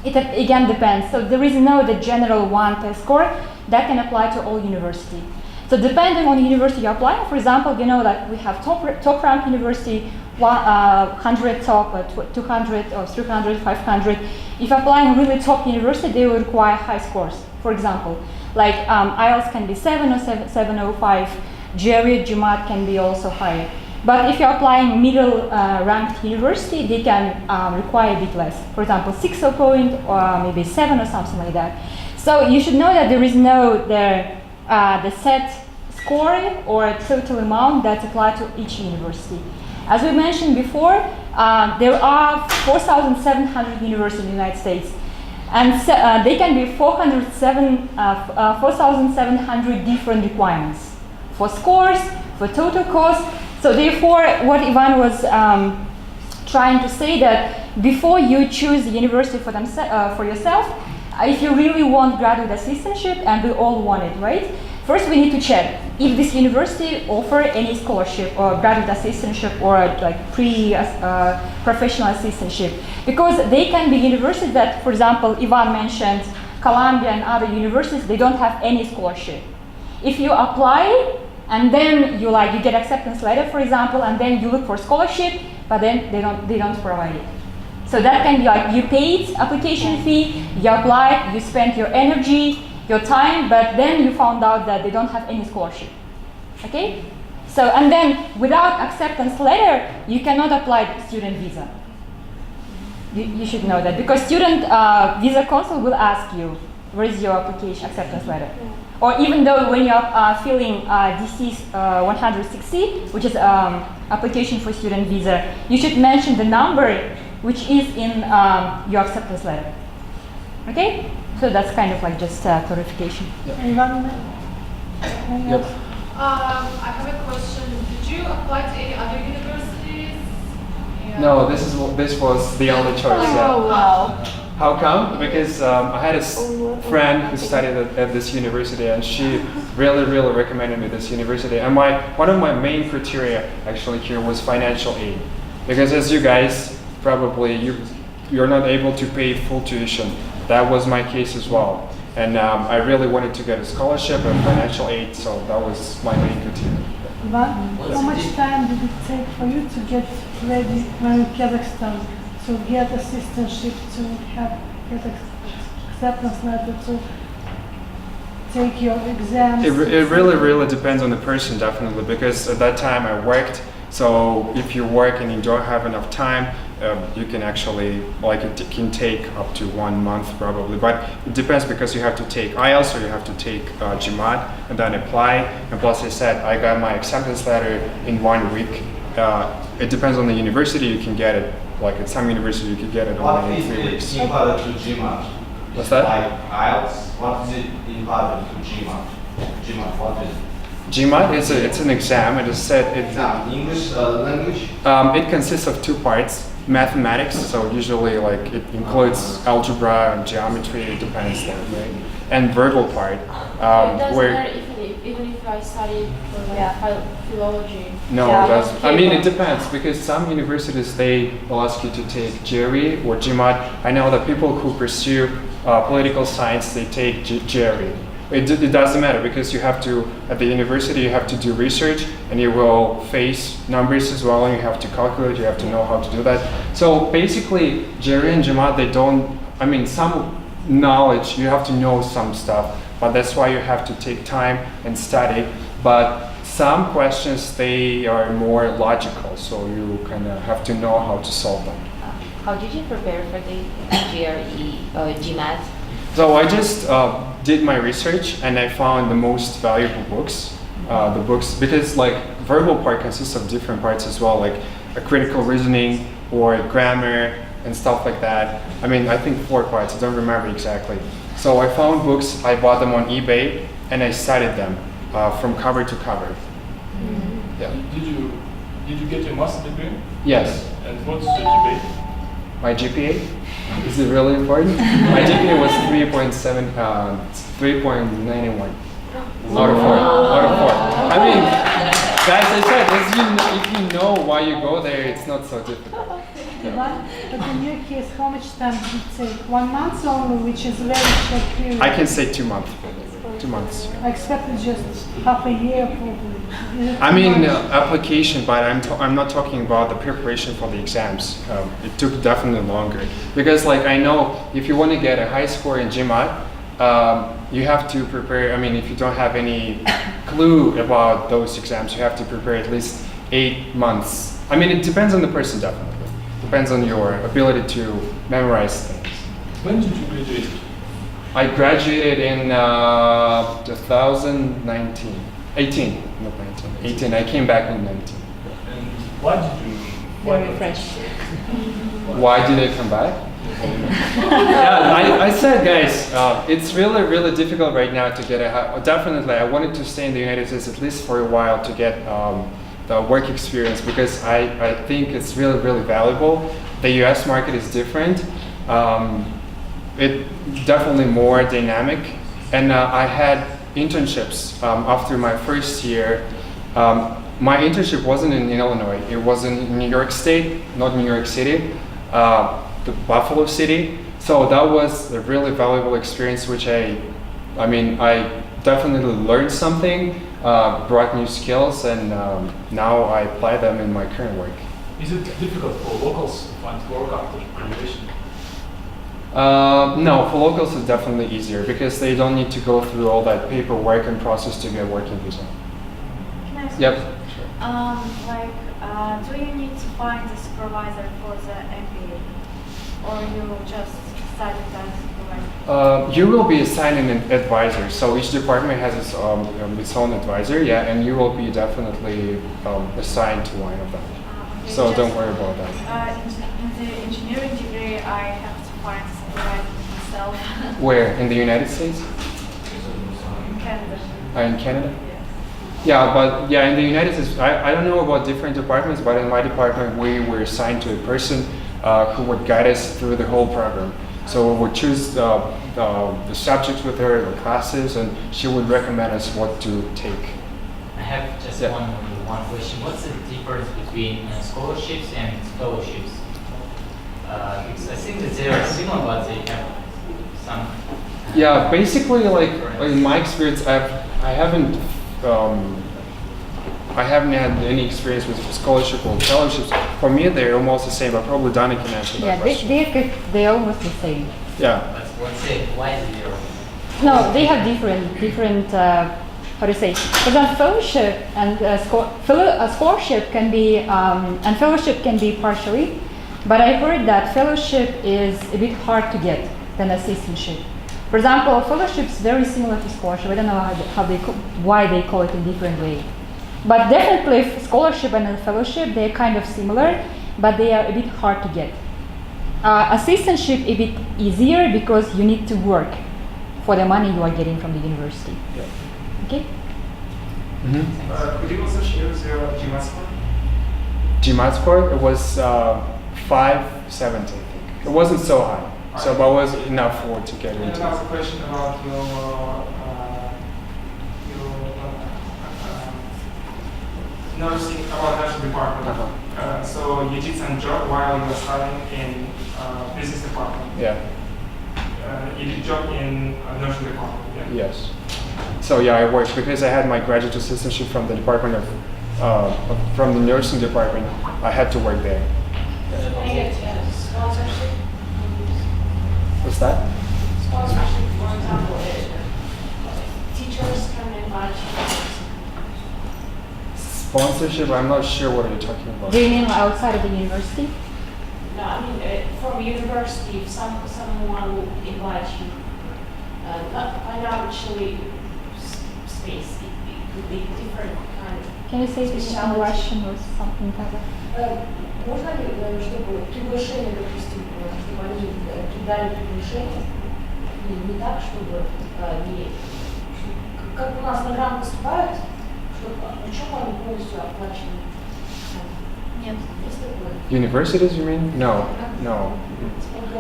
it again depends. So there is no the general one test score that can apply to all university. So depending on the university you're applying, for example, you know that we have top rank university, 100 top, 200 or 300, 500. If applying really top university, they will require high scores. For example, like IELTS can be 7 or 705, GRE, GMAT can be also higher. But if you're applying middle ranked university, they can require a bit less. For example, 6 point or maybe 7 or something like that. So you should know that there is no the set score or total amount that's applied to each university. As we mentioned before, there are 4,700 universities in the United States, and they can be 4,700 different requirements for scores, for total cost. So therefore, what Ivan was trying to say that before you choose the university for yourself, if you really want graduate assistantship, and we all want it, right? First, we need to check if this university offer any scholarship or graduate assistantship or like professional assistantship, because they can be universities that, for example, Ivan mentioned Columbia and other universities, they don't have any scholarship. If you apply and then you get acceptance letter, for example, and then you look for scholarship, but then they don't provide it. So that can be like you paid application fee, you applied, you spent your energy, your time, but then you found out that they don't have any scholarship. Okay? So, and then without acceptance letter, you cannot apply student visa. You should know that, because student visa council will ask you, where is your application acceptance letter? Or even though when you're filling DC 160, which is application for student visa, you should mention the number which is in your acceptance letter. Okay? So that's kind of like just clarification. I have a question. Did you apply to any other universities? Yeah. No, this was the only choice. Yeah. Oh wow. How come? Because I had a friend who studied at this university, and she really recommended me this university. And one of my main criteria actually here was financial aid, because as you guys probably you're not able to pay full tuition. That was my case as well, and I really wanted to get a scholarship and financial aid, so that was my main criteria. Ivan, how much time did it take for you to get ready when in Kazakhstan, to get assistantship, to get acceptance letter, to take your exams? It really depends on the person, definitely, because at that time I worked. So if you work and you don't have enough time, you can actually, it can take up to 1 month probably, but it depends, because you have to take IELTS or you have to take GMAT and then apply. And plus I said I got my acceptance letter in 1 week. It depends on the university, you can get it, at some university you can get it only in 3 weeks. What is important to GMAT? What's that? Like IELTS, what is it important to GMAT? GMAT, what is it? GMAT it's an exam. It is said English language. It consists of 2 parts: mathematics. So usually it includes algebra and geometry. It depends, right? And verbal part. It doesn't where matter even if I study for philology. No, it doesn't. I mean, it depends, because some universities they will ask you to take GRE or GMAT. I know that people who pursue political science, they take GRE. It doesn't matter, because you have to, at the university, you have to do research, and you will face numbers as well, and you have to calculate, you have to know how to do that. So basically, GRE and GMAT, they don't, some knowledge, you have to know some stuff, but that's why you have to take time and study. But some questions, they are more logical, so you kind of have to know how to solve them. How did you prepare for the GRE, GMAT? So I just did my research, and I found the most valuable books. The books, because verbal part consists of different parts as well, like a critical reasoning or grammar and stuff like that. I think 4 parts, I don't remember exactly. So I found books, I bought them on eBay, and I studied them from cover to cover. Mm-hmm. Yeah. Did you get your master's degree? Yes. And what's the GPA? My GPA? Is it really important? My GPA was 3.91 out of 4. Guys, I said, if you know why you go there, it's not so difficult. But in your case, how much time did it take? 1 month only, which is a very short period. I can say 2 months. 2 months. I expected just half a year probably. Application, but I'm not talking about the preparation for the exams. It took definitely longer, because I know if you want to get a high score in GMAT, you have to prepare. If you don't have any clue about those exams, you have to prepare at least 8 months. It depends on the person, definitely. Depends on your ability to memorize things. When did you graduate? I graduated in 2019. 18, not 19. 18. I came back in 19. And why did you? Very fresh. Why did I come back? Yeah, I said, guys, it's really difficult right now to get definitely, I wanted to stay in the United States at least for a while to get the work experience, because I think it's really valuable. The US market is different. It's definitely more dynamic. And I had internships after my first year. My internship wasn't in Illinois. It was in New York State, not New York City, the Buffalo City. So that was a really valuable experience, which I definitely learned something, brought new skills, and now I apply them in my current work. Is it difficult for locals to find work after graduation? No, for locals it's definitely easier because they don't need to go through all that paperwork and process to get working visa. Can I ask Yep. a question? Do you need to find a supervisor for the MBA, or you just decided as supervisor? You will be assigned an advisor. So each department has its own advisor, yeah, and you will be definitely assigned to one of them. Okay, So just, don't worry about that. In the engineering degree, I have to find a supervisor myself. Where? In the United States? In Canada. In Canada? Yeah, but yeah, in the United States, I don't know about different departments, but in my department, we were assigned to a person who would guide us through the whole program. So we would choose the subjects with her, the classes, and she would recommend us what to take. I have just one question. What's the difference between scholarships and fellowships? Because I think that they are similar, but they have some. Yeah, basically, like in my experience, I haven't had any experience with scholarship or fellowships. For me, they're almost the same, but probably Donna can answer that question. they're almost the same. Yeah. But what's it? Why is it different? No, they have different. How to say? For example, fellowship and scholarship can be and fellowship can be partially, but I heard that fellowship is a bit hard to get than assistantship. For example, fellowship is very similar to scholarship. I don't know why they call it a different way. But definitely scholarship and fellowship, they're kind of similar, but they are a bit hard to get. Assistantship a bit easier because you need to work for the money you are getting from the university. Yeah. Okay? Could you also share your GMAT score? GMAT score, it was 570, I think. It wasn't so high, so but it was enough for to get And into. I have a question about your nursing department. So you did some job while you were studying in business department. Yeah. You did job in nursing department. Yeah? Yes. So yeah, I worked because I had my graduate assistantship from the department of from the nursing department. I had to work there. Sponsorship? What's that? Sponsorship, for example, teachers can invite you. Sponsorship? I'm not sure what you're talking about. Do you mean outside of the university? No, I mean from university, if someone will invite you, not financially space, it could be different kind of. Can you say this in Russian or something like that? Можно ли, чтобы приглашение, допустим, чтобы они кидали приглашение, не так, чтобы не... Как у нас на грант поступают, чтобы учебу они полностью оплачивают? Нет, есть такое? Universities, you mean? No, no.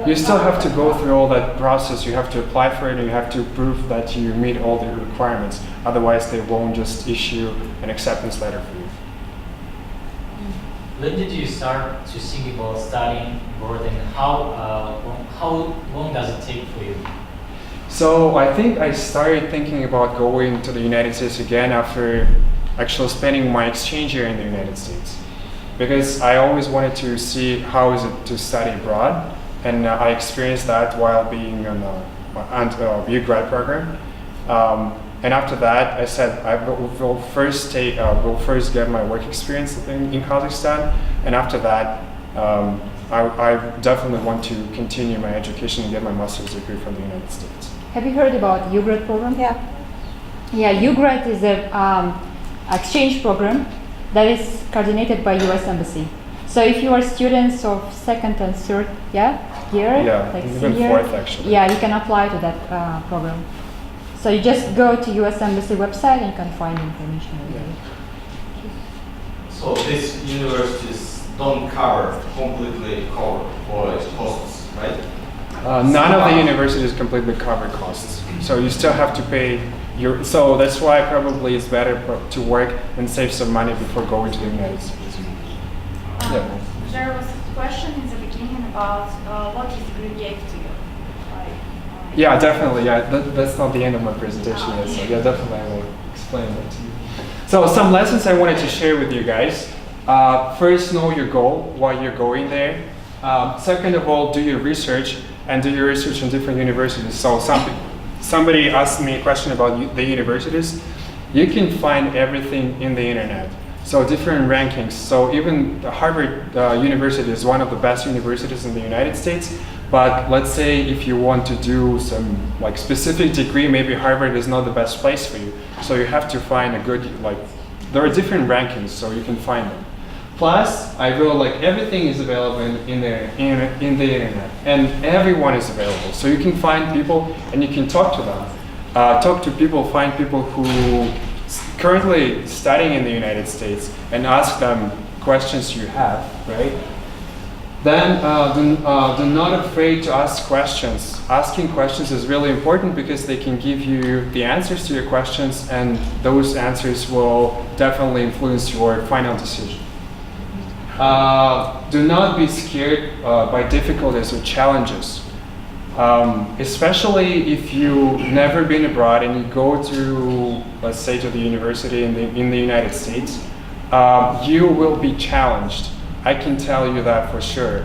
You still have to go through all that process. You have to apply for it and you have to prove that you meet all the requirements. Otherwise, they won't just issue an acceptance letter for you. When did you start to think about studying abroad, and how long does it take for you? So I think I started thinking about going to the United States again after actually spending my exchange year in the United States. Because I always wanted to see how is it to study abroad, and I experienced that while being on a grad program. And after that, I said I will first get my work experience in Kazakhstan, and after that, I definitely want to continue my education and get my master's degree from the United States. Have you heard about UGRAD program? Yeah. Yeah, UGRAD is a exchange program that is coordinated by U.S. Embassy. So if you are students of second and third year, like even senior, fourth actually. yeah, you can apply to that program. So you just go to U.S. Embassy website and you can find information. So these universities don't completely cover for its costs, right? None of the universities completely cover costs. So you still have to pay so that's why probably it's better to work and save some money before going to the United States. There was a question in the beginning about what this degree gave to you. Yeah, definitely. Yeah, that's not the end of my presentation yet. So yeah, definitely I will explain that to you. So some lessons I wanted to share with you guys. First, know your goal, why you're going there. Second of all, do your research and do your research in different universities. So somebody asked me a question about the universities. You can find everything in the internet. So different rankings. So even Harvard University is one of the best universities in the United States. But let's say if you want to do some like specific degree, maybe Harvard is not the best place for you. So you have to find a good, like, there are different rankings, so you can find them. Plus, I wrote like everything is available in the internet, and everyone is available. So you can find people and you can talk to them. Talk to people, find people who currently studying in the United States and ask them questions you have, right? Then do not afraid to ask questions. Asking questions is really important because they can give you the answers to your questions, and those answers will definitely influence your final decision. Do not be scared by difficulties or challenges. Especially if you've never been abroad and you go to, let's say, to the university in the United States, you will be challenged. I can tell you that for sure,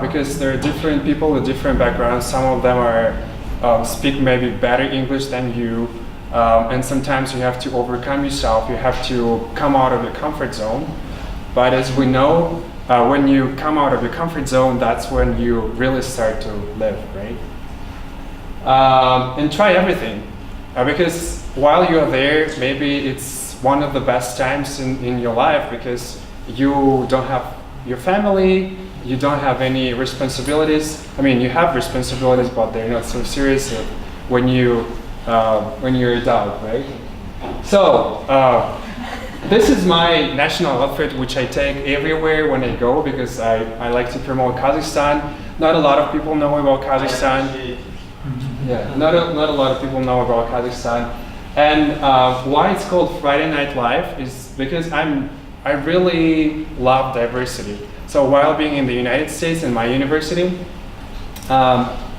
because there are different people with different backgrounds. Some of them are speak maybe better English than you, and sometimes you have to overcome yourself. You have to come out of your comfort zone. But as we know, when you come out of your comfort zone, that's when you really start to live, right? And try everything, because while you're there, maybe it's one of the best times in your life, because you don't have your family, you don't have any responsibilities. I mean, you have responsibilities, but they're not so serious when you're adult, right? So, this is my national outfit, which I take everywhere when I go because I like to promote Kazakhstan. Not a lot of people know about Kazakhstan. Yeah, not a lot of people know about Kazakhstan. And why it's called Friday Night Live is because I really love diversity. So while being in the United States in my university,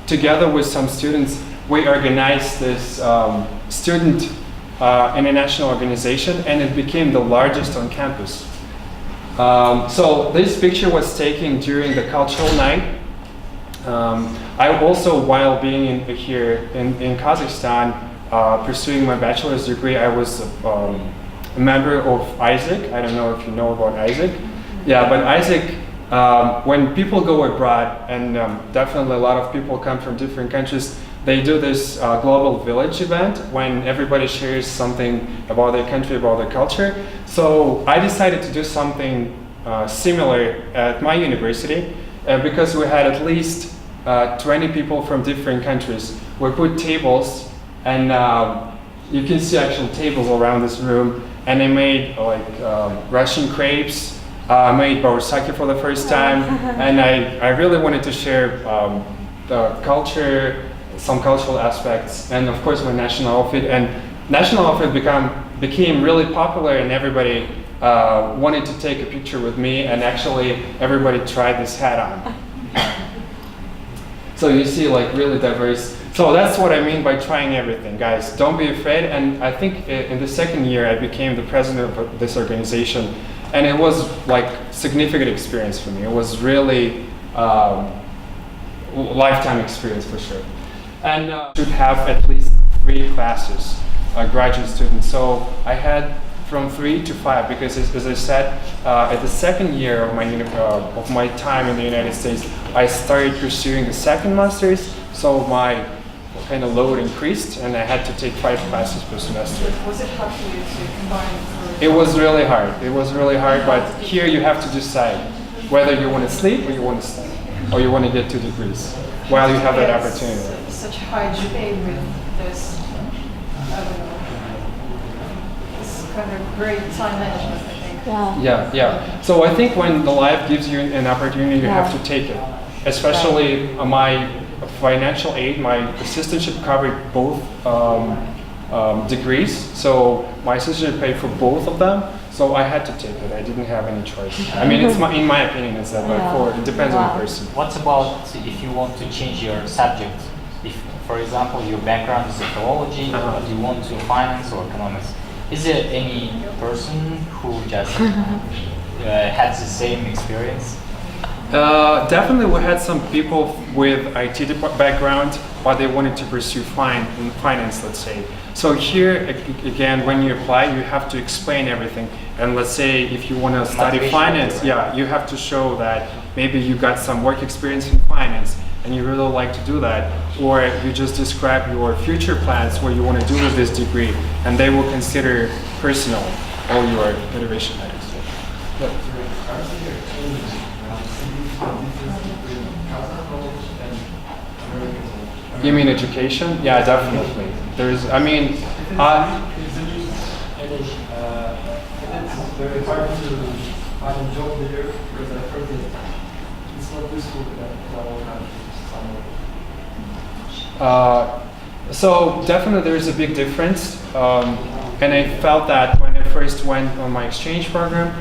together with some students, we organized this student international organization, and it became the largest on campus. So this picture was taken during the cultural night. I also, while being here in Kazakhstan, pursuing my bachelor's degree, I was a member of ISAC. I don't know if you know about ISAC. Yeah, but ISAC, when people go abroad, and definitely a lot of people come from different countries, they do this global village event when everybody shares something about their country, about their culture. So I decided to do something similar at my university because we had at least 20 people from different countries. We put tables, and you can see actual tables around this room, and I made like Russian crepes. I made borosaki for the first time, and I really wanted to share the culture, some cultural aspects, and of course my national outfit. And national outfit became really popular, and everybody wanted to take a picture with me, and actually everybody tried this hat on. So you see, like, really diverse. So that's what I mean by trying everything, guys. Don't be afraid. And I think in the second year I became the president of this organization, and it was like significant experience for me. It was really lifetime experience for sure. And should have at least 3 classes, graduate students. So I had from 3 to 5 because, as I said, at the second year of my time in the United States, I started pursuing the second master's. So my kind of load increased, and I had to take 5 classes per semester. Was it hard for you to combine? It was really hard. It was really hard, but here you have to decide whether you want to sleep or you want to study, or you want to get 2 degrees while you have that opportunity. Such high GPA with this, I don't know, this kind of great time management, I think. Yeah. So I think when the life gives you an opportunity, you have to take it. Especially my financial aid, my assistantship covered both degrees. So my assistantship paid for both of them. So I had to take it. I didn't have any choice. I mean, in my opinion, it's that, but it depends on the person. What about if you want to change your subject? If, for example, your background is philology, but you want to finance or economics. Is there any person who just had the same experience? Definitely, we had some people with IT background, but they wanted to pursue finance, let's say. So here, again, when you apply, you have to explain everything. And let's say if you want to study finance, yeah, you have to show that maybe you got some work experience in finance and you really like to do that, or you just describe your future plans, what you want to do with this degree, and they will consider personal all your motivation items. You mean education? Yeah, definitely. There's, I mean, it's very hard to find a job there because I heard that it's not useful in our country. So definitely there is a big difference, and I felt that when I first went on my exchange program.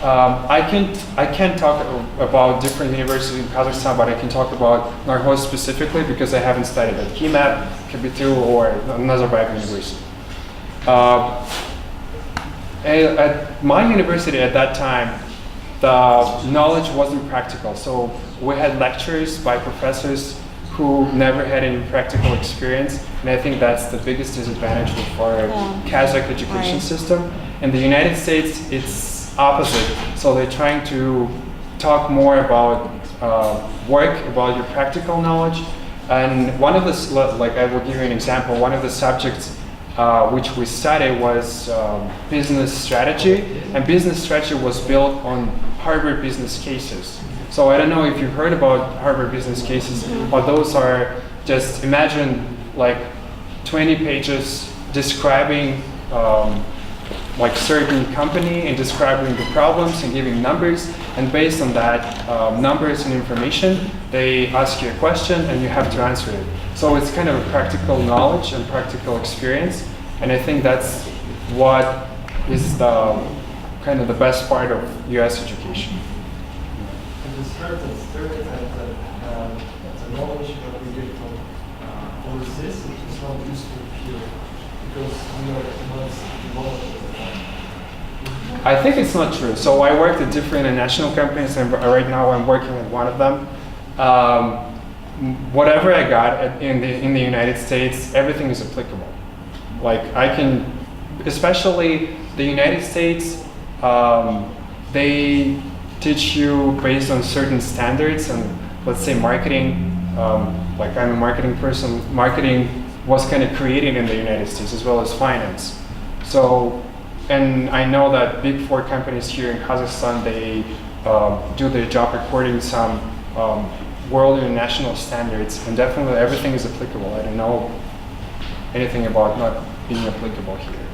I can't talk about different universities in Kazakhstan, but I can talk about Narhoz specifically because I haven't studied at KIMAT, KBTU, or Nazarbayev University. At my university at that time, the knowledge wasn't practical. So we had lectures by professors who never had any practical experience, and I think that's the biggest disadvantage with our Kazakh education system. In the United States, it's opposite. So they're trying to talk more about work, about your practical knowledge. And one of the, like I will give you an example, one of the subjects which we studied was business strategy. And business strategy was built on Harvard business cases. So I don't know if you've heard about Harvard business cases, but those are just, imagine like 20 pages describing like certain company and describing the problems and giving numbers, and based on that numbers and information, they ask you a question and you have to answer it. So it's kind of a practical knowledge and practical experience, and I think that's what is the kind of the best part of U.S. education. And the stereotype that the knowledge that we get from overseas is not useful here because we are not developed. I think it's not true. So I worked at different international companies, and right now I'm working at one of them. Whatever I got in the United States, everything is applicable. Like I can, especially the United States, they teach you based on certain standards, and let's say marketing. Like I'm a marketing person. Marketing was kind of created in the United States as well as finance. So. And I know that big four companies here in Kazakhstan, they do their job according to some world and national standards, and definitely everything is applicable. I don't know anything about not being applicable here.